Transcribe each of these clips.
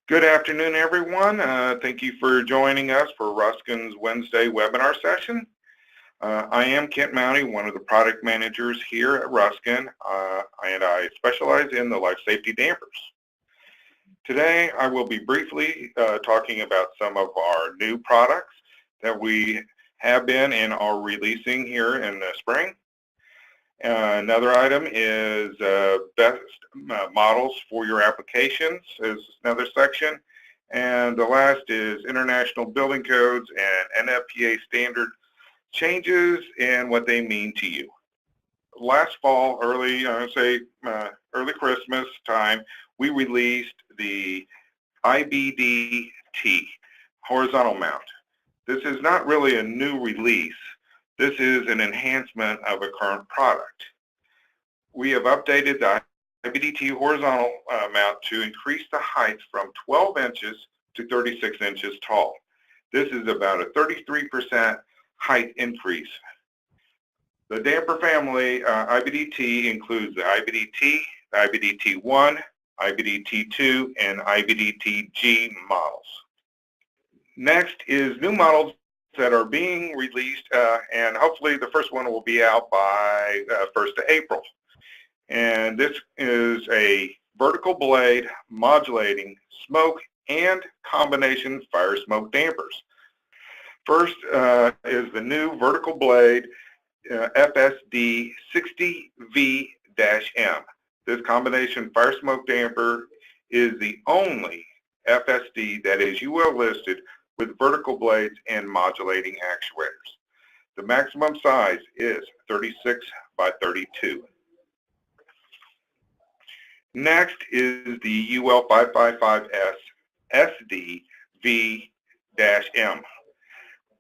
Good afternoon, everyone. Thank you for joining us for Ruskin's Wednesday webinar session. I am Kent Mounty, one of the product managers here at Ruskin, and I specialize in the life safety dampers. Today, I will be briefly talking about some of our new products that we have been and are releasing here in the spring. Another item is best models for your applications is another section. And the last is international building codes and NFPA standard changes and what they mean to you. Last fall, early Christmas time, we released the IBDT horizontal mount. This is not really a new release. This is an enhancement of a current product. We have updated the IBDT horizontal mount to increase the height from 12 inches to 36 inches tall. This is about a 33% height increase. The damper family IBDT includes the IBDT, the IBDT1, IBDT2, and IBDT-G models. Next is new models that are being released, and hopefully the first one will be out by 1st of April. And this is a vertical blade modulating smoke and combination fire smoke dampers. First is the new vertical blade FSD 60V-M. This combination fire smoke damper is the only FSD that is UL listed with vertical blades and modulating actuators. The maximum size is 36 by 32. Next is the UL 555S SD-V-M.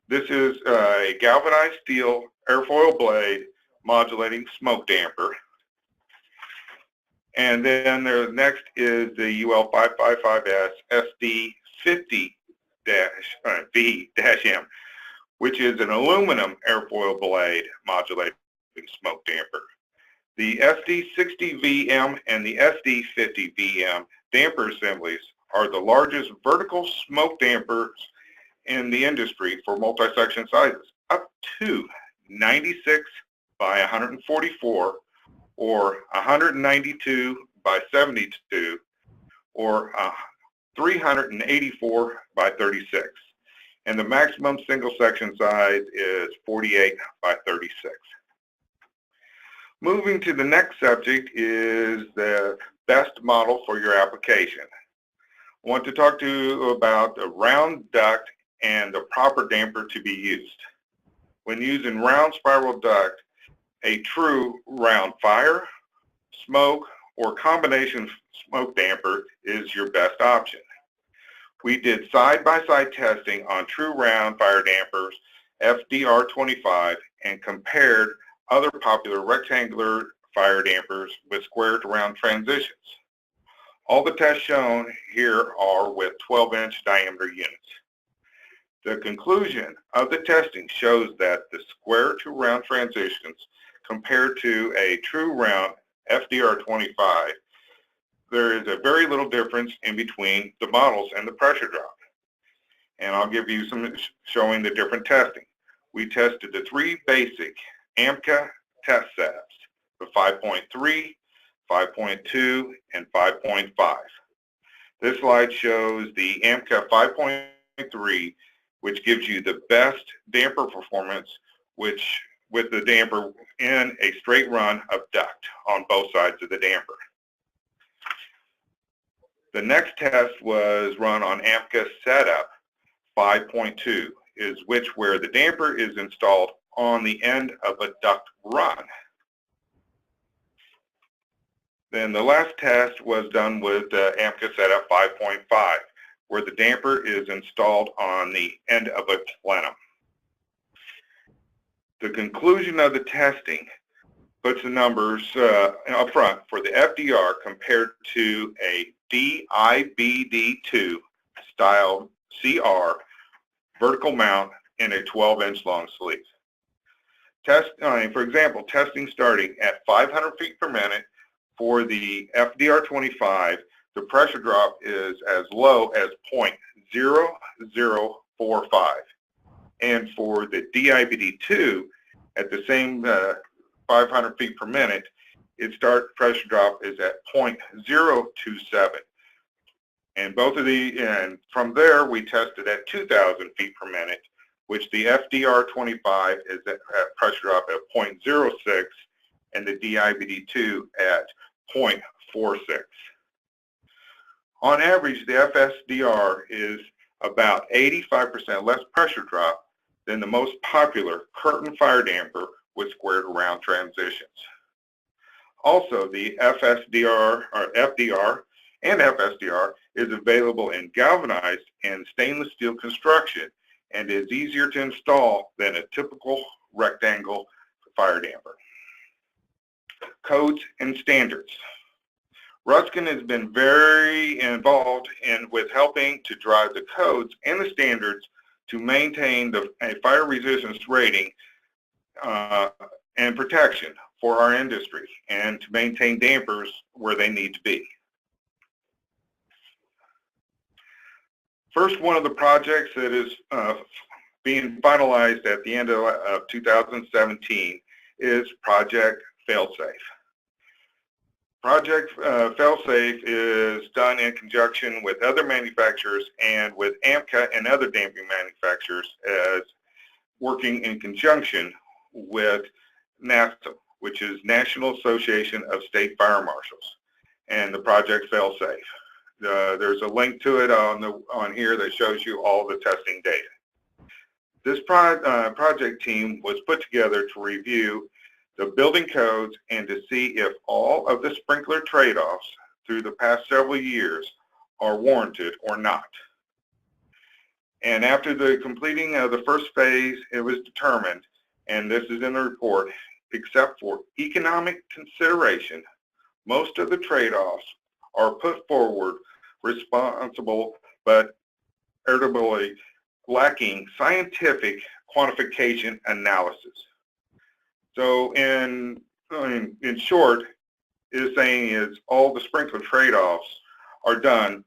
This is a galvanized steel airfoil blade modulating smoke damper. And then the next is the UL 555S SD-50V-M, which is an aluminum airfoil blade modulating smoke damper. The SD-60VM and the SD-50VM damper assemblies are the largest vertical smoke dampers in the industry for multi-section sizes, up to 96 by 144 or 192 by 72 or 384 by 36. And the maximum single section size is 48 by 36. Moving to the next subject is the best model for your application. I want to talk to you about the round duct and the proper damper to be used. When using round spiral duct, a true round fire, smoke, or combination smoke damper is your best option. We did side-by-side testing on true round fire dampers, FDR25, and compared other popular rectangular fire dampers with square to round transitions. All the tests shown here are with 12-inch diameter units. The conclusion of the testing shows that the square to round transitions compared to a true round FDR25, there is a very little difference in between the models and the pressure drop. And I'll give you some showing the different testing. We tested the three basic AMCA test setups, the 5.3, 5.2, and 5.5. This slide shows the AMCA 5.3, which gives you the best damper performance, which with the damper in a straight run of duct on both sides of the damper. The next test was run on AMCA setup 5.2, is where the damper is installed on the end of a duct run. Then the last test was done with AMCA setup 5.5, where the damper is installed on the end of a plenum. The conclusion of the testing puts the numbers up front for the FDR compared to a DIBD2 style CR vertical mount in a 12-inch long sleeve. For example, testing starting at 500 feet per minute for the FDR25 the pressure drop is as low as 0.0045. And for the DIBD2, at the same 500 feet per minute, its start pressure drop is at 0.027. And both of and from there we tested at 2,000 feet per minute, which the FDR25 is at pressure drop at 0.06 and the DIBD2 at 0.46. On average, the FSDR is about 85% less pressure drop than the most popular curtain fire damper with squared around transitions. Also, the FSDR or FDR and FSDR is available in galvanized and stainless steel construction and is easier to install than a typical rectangle fire damper. Codes and standards. Ruskin has been very involved with helping to drive the codes and the standards to maintain a fire resistance rating and protection for our industry and to maintain dampers where they need to be. First, one of the projects that is being finalized at the end of 2017 is Project Failsafe. Project Failsafe is done in conjunction with other manufacturers and with AMCA and other damping manufacturers, as working in conjunction with NASTA, which is National Association of State Fire Marshals, and the Project Failsafe. There's a link to it on here that shows you all the testing data. This project team was put together to review the building codes and to see if all of the sprinkler trade-offs through the past several years are warranted or not. And after the completing of the first phase, it was determined, and this is in the report, except for economic consideration, most of the trade-offs are put forward responsible but irritably lacking scientific quantification analysis. So in short, is saying is all the sprinkler trade-offs are done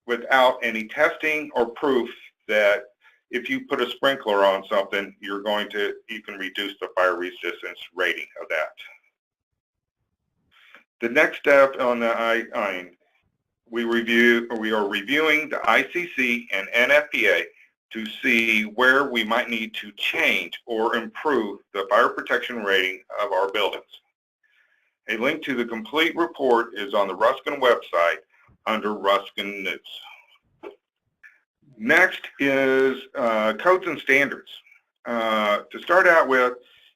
without any testing or proof that if you put a sprinkler on something, you can reduce the fire resistance rating of that. The next step on the we are reviewing the ICC and NFPA to see where we might need to change or improve the fire protection rating of our buildings. A link to the complete report is on the Ruskin website under Ruskin News. Next is codes and standards. To start out with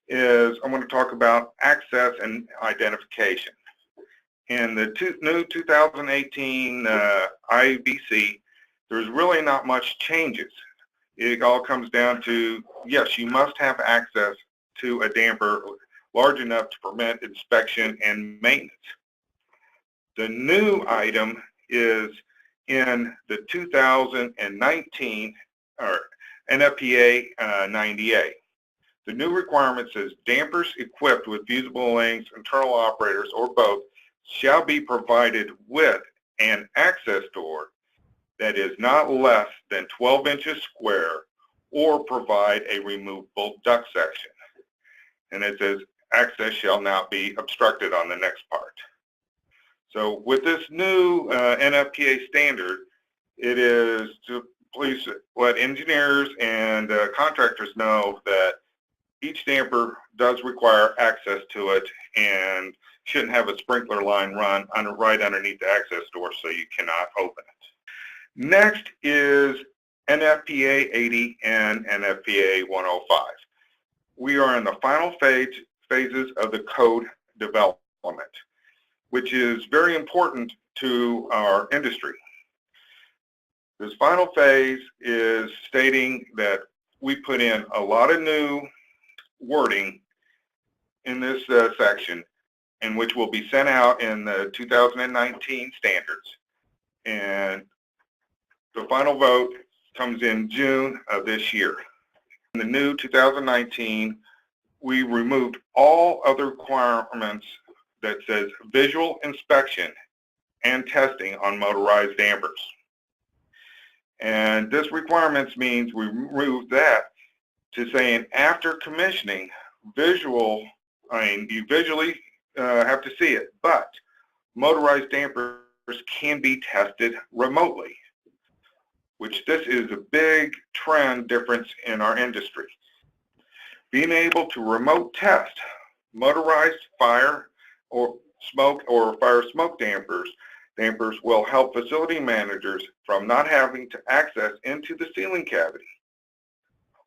is I want to talk about access and identification. In the new 2018 IBC, there's really not much changes. It all comes down to, yes, you must have access to a damper large enough to permit inspection and maintenance. The new item is in the 2019 or NFPA 90A. The new requirement says dampers equipped with fusible lengths, internal operators, or both shall be provided with an access door that is not less than 12 inches square or provide a removable duct section. And it says access shall not be obstructed on the next part. So with this new NFPA standard, it is to please let engineers and contractors know that each damper does require access to it and shouldn't have a sprinkler line run right underneath the access door so you cannot open it. Next is NFPA 80 and NFPA 105. We are in the final phases of the code development, which is very important to our industry. This final phase is stating that we put in a lot of new wording in this section, and which will be sent out in the 2019 standards. And the final vote comes in June of this year. In the new 2019, we removed all other requirements that says visual inspection and testing on motorized dampers. And this requirements means we move that to saying after commissioning, you visually have to see it, but motorized dampers can be tested remotely, which this is a big trend difference in our industry. Being able to remote test motorized fire or fire smoke dampers will help facility managers from not having to access into the ceiling cavity.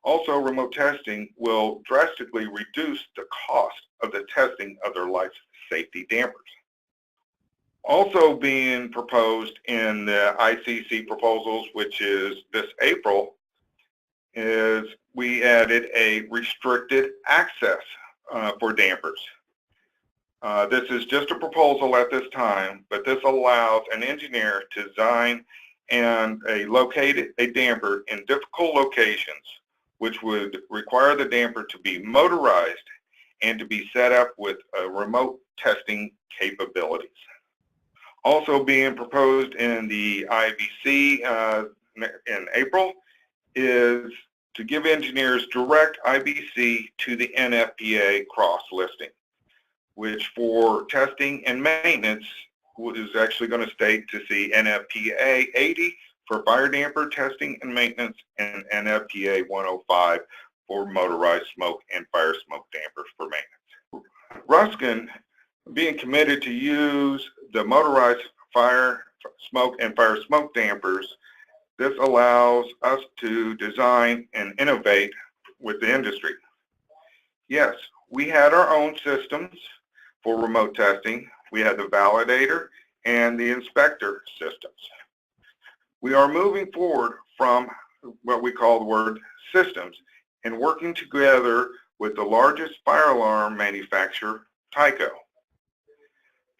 Also, remote testing will drastically reduce the cost of the testing of their life safety dampers. Also being proposed in the ICC proposals, which is this April, is we added a restricted access for dampers. This is just a proposal at this time, but this allows an engineer to design and locate a damper in difficult locations, which would require the damper to be motorized and to be set up with remote testing capabilities. Also being proposed in the IBC in April is to give engineers direct IBC to the NFPA cross-listing, which for testing and maintenance is actually going to state to see NFPA 80 for fire damper testing and maintenance and NFPA 105 for motorized smoke and fire smoke dampers for maintenance. Ruskin being committed to use the motorized fire smoke and fire smoke dampers, this allows us to design and innovate with the industry. Yes, we had our own systems for remote testing. We had the validator and the inspector systems. We are moving forward from what we call the word systems and working together with the largest fire alarm manufacturer, Tyco.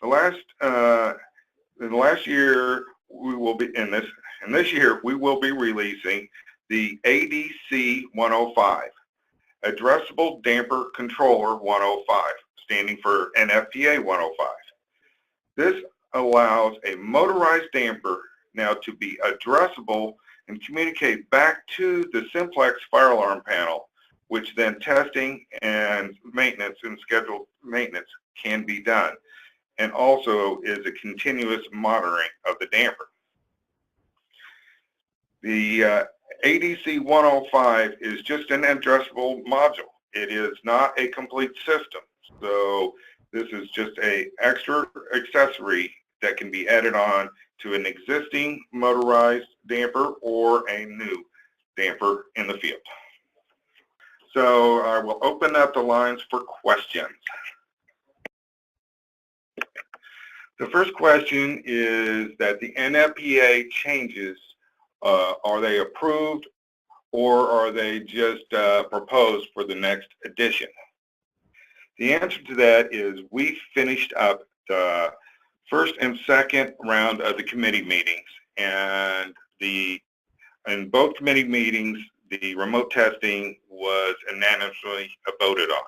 In the last year, we will be this year we will be releasing the ADC 105, Addressable Damper Controller 105, standing for NFPA 105. This allows a motorized damper now to be addressable and communicate back to the simplex fire alarm panel, which then testing and maintenance and scheduled maintenance can be done, and also is a continuous monitoring of the damper. The ADC 105 is just an addressable module. It is not a complete system. So this is just an extra accessory that can be added on to an existing motorized damper or a new damper in the field. So I will open up the lines for questions. The first question is that the NFPA changes, are they approved or are they just proposed for the next edition? The answer to that is we finished up the first and second round of the committee meetings, and in both committee meetings, the remote testing was unanimously voted on.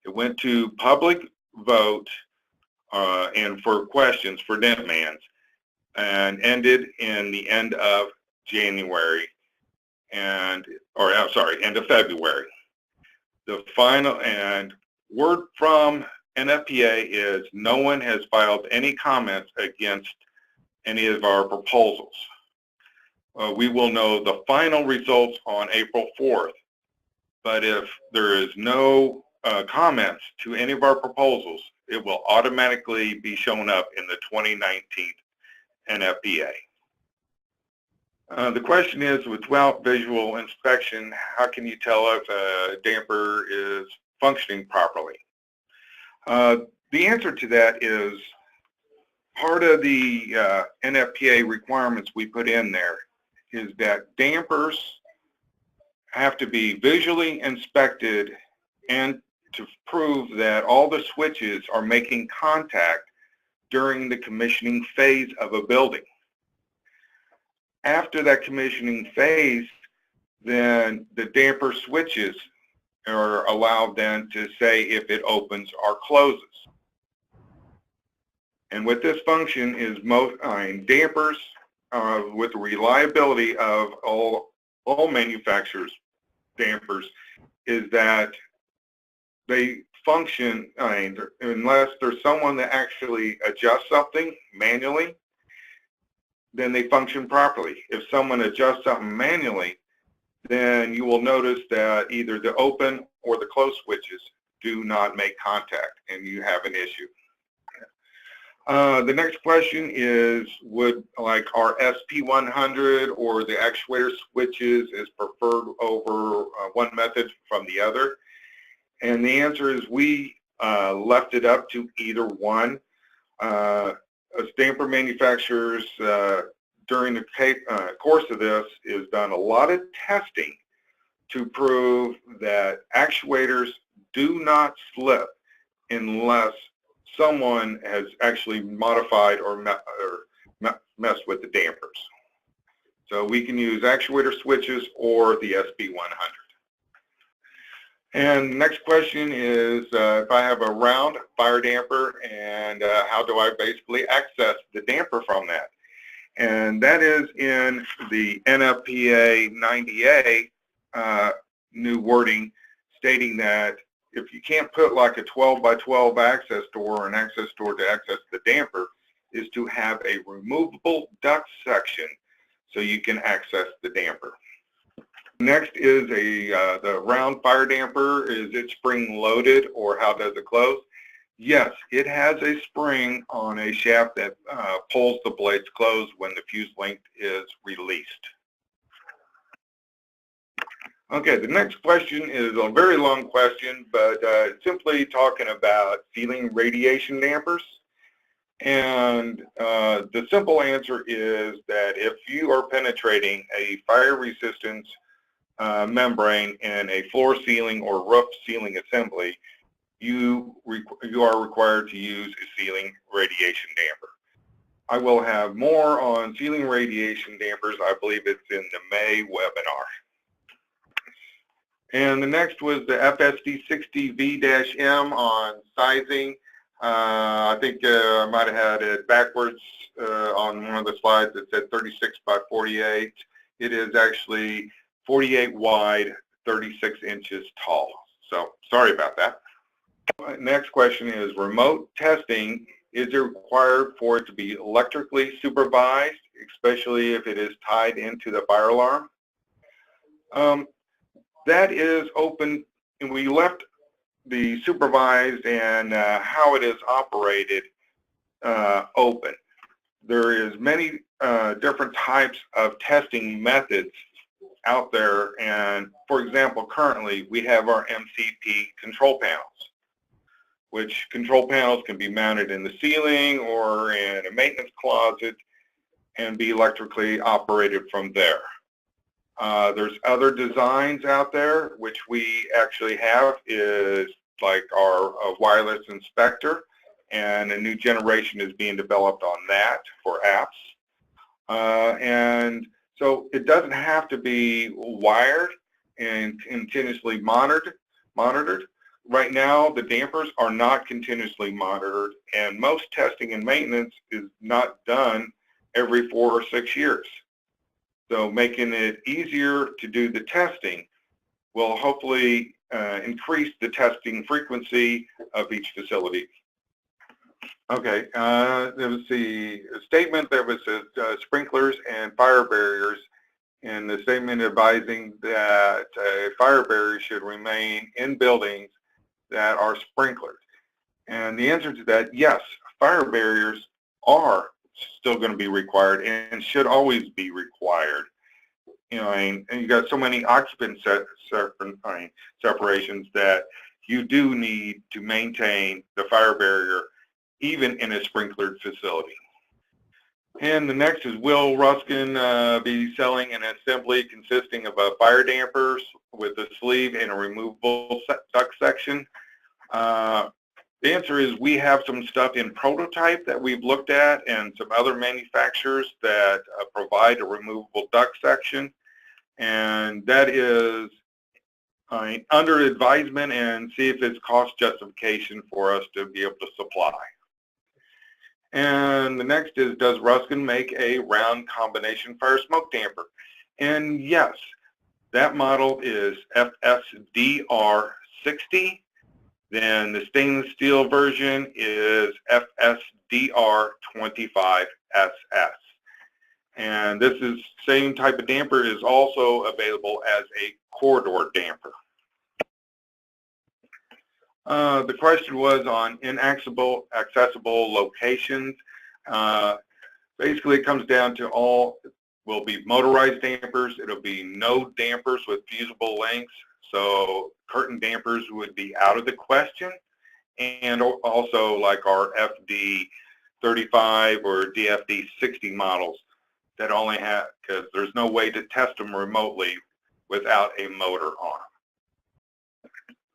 It went to public vote and for questions for demands, and ended in the end of January, end of February. The final and word from NFPA is no one has filed any comments against any of our proposals. We will know the final results on April 4th, but if there is no comments to any of our proposals, it will automatically be shown up in the 2019 NFPA. The question is, without visual inspection, how can you tell if a damper is functioning properly? The answer to that is part of the NFPA requirements we put in there is that dampers have to be visually inspected and to prove that all the switches are making contact during the commissioning phase of a building. After that commissioning phase, then the damper switches are allowed then to say if it opens or closes. And what this function is, most dampers with the reliability of all manufacturers' dampers is that they function, unless there's someone that actually adjusts something manually, then they function properly. If someone adjusts something manually, then you will notice that either the open or the close switches do not make contact, and you have an issue. The next question is, would like our SP100 or the actuator switches is preferred over one method from the other? And the answer is we left it up to either one. As damper manufacturers, during the course of this, is done a lot of testing to prove that actuators do not slip unless someone has actually modified or messed with the dampers. So we can use actuator switches or the SP100. And the next question is, if I have a round fire damper, and how do I basically access the damper from that? And that is in the NFPA 90A new wording, stating that if you can't put like a 12 by 12 access door or an access door to access the damper, is to have a removable duct section so you can access the damper. Next is the round fire damper. Is it spring loaded, or how does it close? Yes, it has a spring on a shaft that pulls the blades closed when the fuse length is released. Okay, the next question is a very long question, but simply talking about ceiling radiation dampers. And the simple answer is that if you are penetrating a fire resistance membrane in a floor ceiling or roof ceiling assembly, you are required to use a ceiling radiation damper. I will have more on ceiling radiation dampers. I believe it's in the May webinar. And the next was the FSD60V-M on sizing. I think I might have had it backwards on one of the slides that said 36 by 48. It is actually 48 wide, 36 inches tall. So sorry about that. Next question is, remote testing, is it required for it to be electrically supervised, especially if it is tied into the fire alarm? That is open, and we left the supervised and how it is operated open. There is many different types of testing methods out there, and for example, currently we have our MCP control panels, which control panels can be mounted in the ceiling or in a maintenance closet and be electrically operated from there. There's other designs out there, which we actually have, is like our wireless inspector, and a new generation is being developed on that for apps. And so it doesn't have to be wired and continuously monitored. Right now, the dampers are not continuously monitored, and most testing and maintenance is not done every 4 or 6 years. So making it easier to do the testing will hopefully increase the testing frequency of each facility. Okay, there was the statement that was sprinklers and fire barriers, and the statement advising that fire barriers should remain in buildings that are sprinkled. And the answer to that, yes, fire barriers are still going to be required and should always be required. You know, and you got so many occupant separations that you do need to maintain the fire barrier even in a sprinklered facility. And the next is, will Ruskin be selling an assembly consisting of fire dampers with a sleeve and a removable duct section? The answer is, we have some stuff in prototype that we've looked at, and some other manufacturers that provide a removable duct section, and that is under advisement, and see if it's cost justification for us to be able to supply. And the next is, does Ruskin make a round combination fire smoke damper? And yes, that model is FSDR60. Then the stainless steel version is FSDR25SS. And this is same type of damper is also available as a corridor damper. The question was on inaccessible locations. Basically, it comes down to all will be motorized dampers. It'll be no dampers with fusible links. So curtain dampers would be out of the question. And also like our FD35 or DFD60 models that only have, because there's no way to test them remotely without a motor on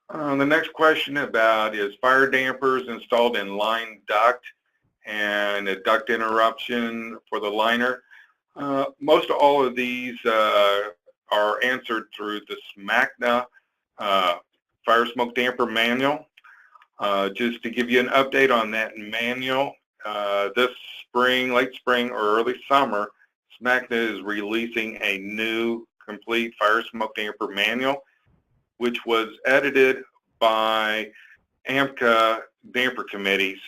them. The next question about is fire dampers installed in line duct and a duct interruption for the liner. Most all of these are answered through the SMACNA fire smoke damper manual. Just to give you an update on that manual, this spring, late spring or early summer, SMACNA is releasing a new complete fire smoke damper manual, which was edited by AMCA damper committees.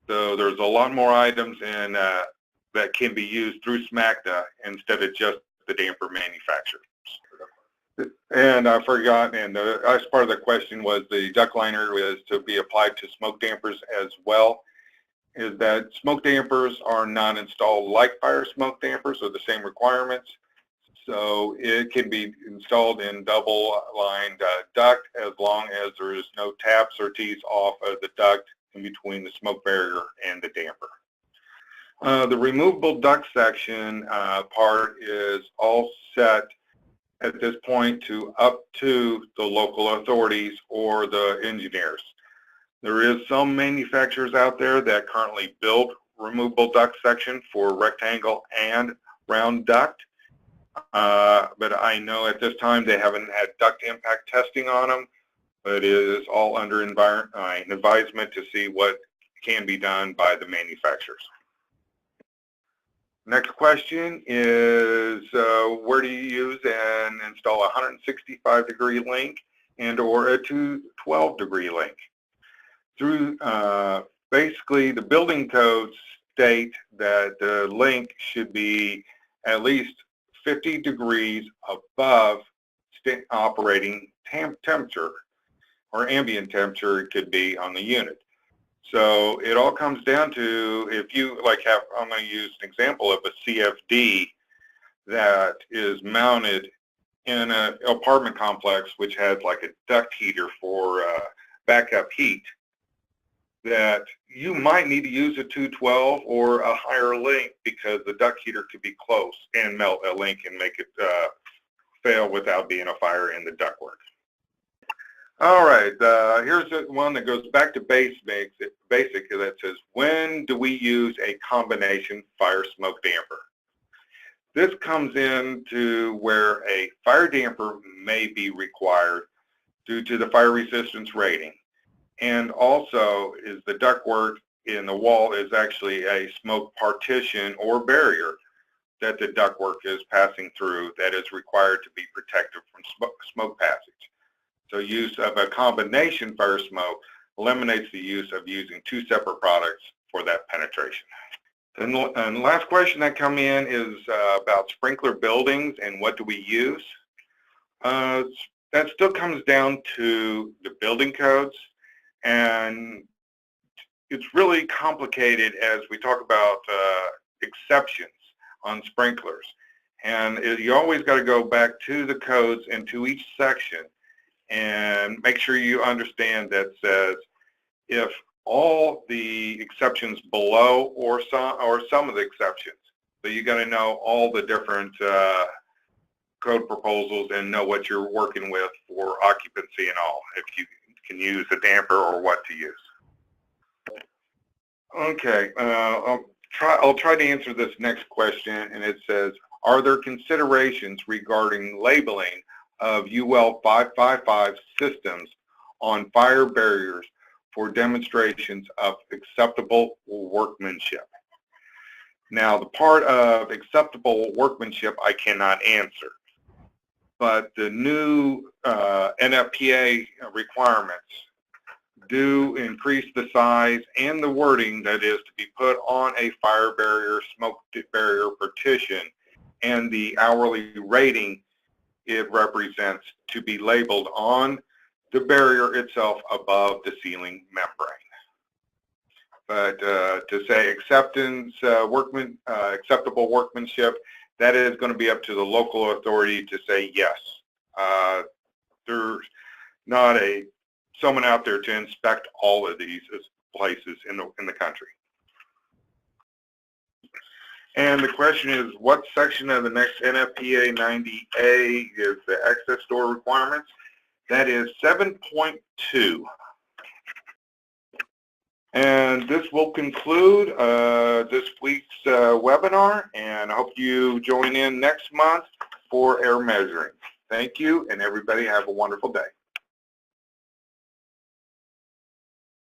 So there's a lot more items in that can be used through SMACNA instead of just the damper manufacturers. And I forgot, and the last part of the question was the duct liner is to be applied to smoke dampers as well. Is that smoke dampers are not installed like fire smoke dampers or the same requirements. So it can be installed in double-lined duct as long as there is no taps or tees off of the duct in between the smoke barrier and the damper. The removable duct section part is all set at this point to up to the local authorities or the engineers. There is some manufacturers out there that currently build removable duct section for rectangle and round duct. But I know at this time they haven't had duct impact testing on them, but it is all under advisement to see what can be done by the manufacturers. Next question is, where do you use and install a 165-degree link and or a 212-degree link? Through basically the building codes state that the link should be at least 50 degrees above operating temperature or ambient temperature it could be on the unit. So it all comes down to if you I'm going to use an example of a CFD that is mounted in an apartment complex which has like a duct heater for backup heat, that you might need to use a 212 or a higher link because the duct heater could be close and melt a link and make it fail without being a fire in the ductwork. All right, here's one that goes back to basic that says, when do we use a combination fire smoke damper? This comes into where a fire damper may be required due to the fire resistance rating. And also is the ductwork in the wall is actually a smoke partition or barrier that the ductwork is passing through that is required to be protected from smoke passage. So use of a combination fire smoke eliminates the use of using two separate products for that penetration. And the last question that come in is about sprinkler buildings and what do we use? That still comes down to the building codes, and it's really complicated as we talk about exceptions on sprinklers. And you always got to go back to the codes and to each section and make sure you understand that says if all the exceptions below or some of the exceptions. So you got to know all the different code proposals and know what you're working with for occupancy and all, if you can use a damper or what to use. Okay, I'll try to answer this next question, and it says, are there considerations regarding labeling of UL 555 systems on fire barriers for demonstrations of acceptable workmanship? Now, the part of acceptable workmanship I cannot answer, but the new NFPA requirements do increase the size and the wording that is to be put on a fire barrier, smoke barrier partition, and the hourly rating it represents to be labeled on the barrier itself above the ceiling membrane. But to say acceptable workmanship, that is going to be up to the local authority to say yes. There's not someone out there to inspect all of these places in the country. And the question is, what section of the next NFPA 90A is the access door requirements? That is 7.2. And this will conclude this week's webinar, and I hope you join in next month for air measuring. Thank you, and everybody have a wonderful day.